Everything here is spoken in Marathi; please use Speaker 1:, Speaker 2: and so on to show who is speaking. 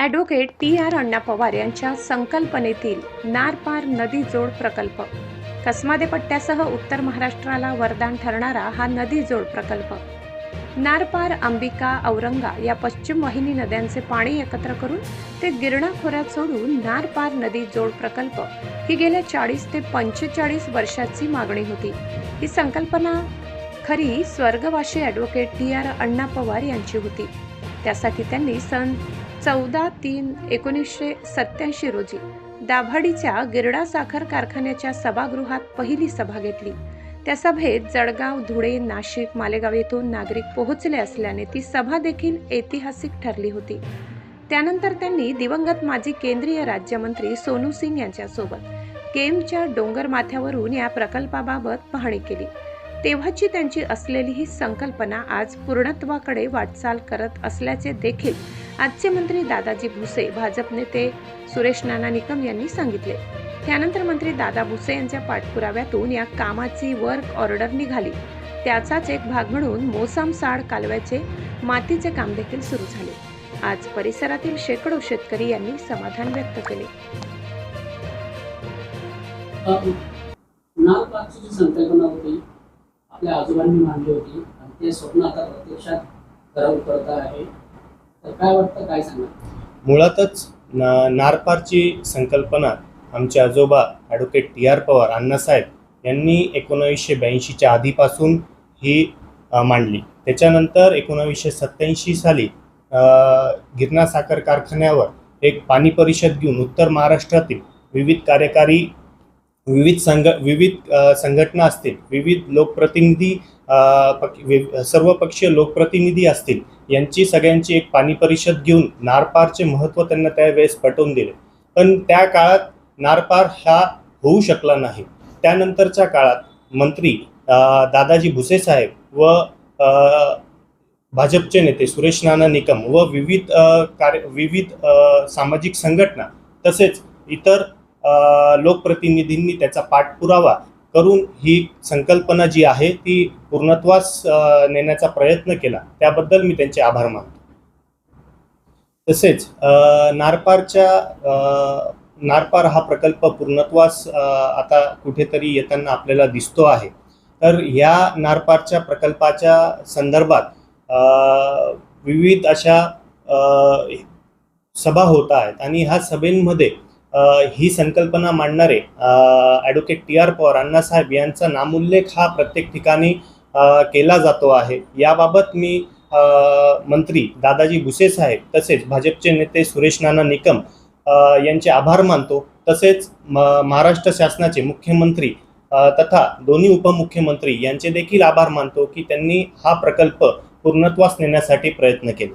Speaker 1: Advocate TR. अण्णा पवार यांच्या संकल्पनेतील नार-पार नदी जोड प्रकल्प. कसमादे पट्ट्यासह उत्तर महाराष्ट्राला वरदान ठरणारा हा नदी जोड प्रकल्प. नार-पार, अंबिका, औरंगा या पश्चिम वाहिनी नद्यांचे पाणी एकत्र करून ते गिरणा खोऱ्यात सोडून नार-पार नदी जोड प्रकल्प ही गेल्या 40 ते 45 वर्षाची मागणी होती. ही संकल्पना खरी स्वर्गवासी ॲडव्होकेट टी.आर. अण्णा पवार यांची होती. त्यासाठी त्यांनी सन 14/3/1987 रोजी दाभाडीच्या गिरडा साखर कारखान्याच्या सभागृहात पहिली सभा घेतली. त्या सभेत जळगाव, धुळे, नाशिक, मालेगाव येथून नागरिक पोहोचले असल्याने ती सभा देखील ऐतिहासिक ठरली होती. त्यानंतर त्यांनी दिवंगत माजी केंद्रीय राज्यमंत्री सोनू सिंग यांच्यासोबत केमच्या डोंगर माथ्यावरून या प्रकल्पाबाबत पाहणी केली. तेव्हाची त्यांची असलेली ही संकल्पना आज पूर्णत्वाकडे वाटचाल करत असल्याचे देखील आजचे मंत्री दादाजी भुसे, भाजप नेते सुरेश नाना निकम यांनी सांगितले. त्यानंतर मंत्री दादा भुसे यांच्या पाठपुराव्यातून या कामाची वर्क ऑर्डर निघाली. त्याचाच एक भाग म्हणून मोसामसाड कालव्याचे मातीचे काम देखील सुरू झाले. आज परिसरातील शेकडो शेतकरी यांनी समाधान व्यक्त केले.
Speaker 2: नार-पारची जी संकल्पना होती आपल्या आजोबांनी मांडली होती आणि ते स्वप्न आता प्रत्यक्षात खरं उतरत आहे, तर काय वाटतं, काय सांगा?
Speaker 3: मुळातच नार-पारची संकल्पना आमचे आजोबा ॲडव्होकेट टी.आर. पवार अण्णासाहेब यांनी 1982च्या आधीपासून ही मांडली. त्याच्यानंतर 1987 साली गिरणा साखर कारखान्यावर एक पाणी परिषद घेऊन उत्तर महाराष्ट्रातील विविध संघटना असतील, विविध लोकप्रतिनिधी, सर्वपक्षीय लोकप्रतिनिधी असतील, यांची सगळ्यांची एक पाणी परिषद घेऊन नार-पारचे महत्त्व त्यांना त्यावेळेस पटवून दिले. पण त्या काळात नार-पार हा होऊ शकला नाही. त्यानंतरच्या काळात मंत्री दादाजी भुसे साहेब व भाजपचे नेते सुरेश नाना निकम व विविध सामाजिक संघटना तसेच इतर लोकप्रतिनिधींनी त्याचा पाठपुरावा करून ही संकल्पना जी आहे ती पूर्णत्वास नेण्याचा प्रयत्न केला. त्याबद्दल मी त्यांचे आभार मानतो. तसेच नार-पार हा प्रकल्प पूर्णत्वास आता कुठेतरी येताना आपल्याला दिसतो आहे. तर या नार-पारच्या प्रकल्पाच्या संदर्भात विविध अशा सभा होत आहेत आणि ह्या सभेमध्ये ही संकल्पना मांडणारे ॲडव्होकेट टी.आर. पवार अण्णासाहेब यांचा नामोल्लेख हा प्रत्येक ठिकाणी केला जातो आहे. याबाबत मी मंत्री दादाजी भुसे साहेब तसेच भाजपचे नेते सुरेश नाना निकम यांचे आभार मानतो. तसेच महाराष्ट्र शासनाचे मुख्यमंत्री तथा दोन्ही उपमुख्यमंत्री यांचे देखील आभार मानतो की त्यांनी हा प्रकल्प पूर्णत्वास नेण्यासाठी प्रयत्न केले.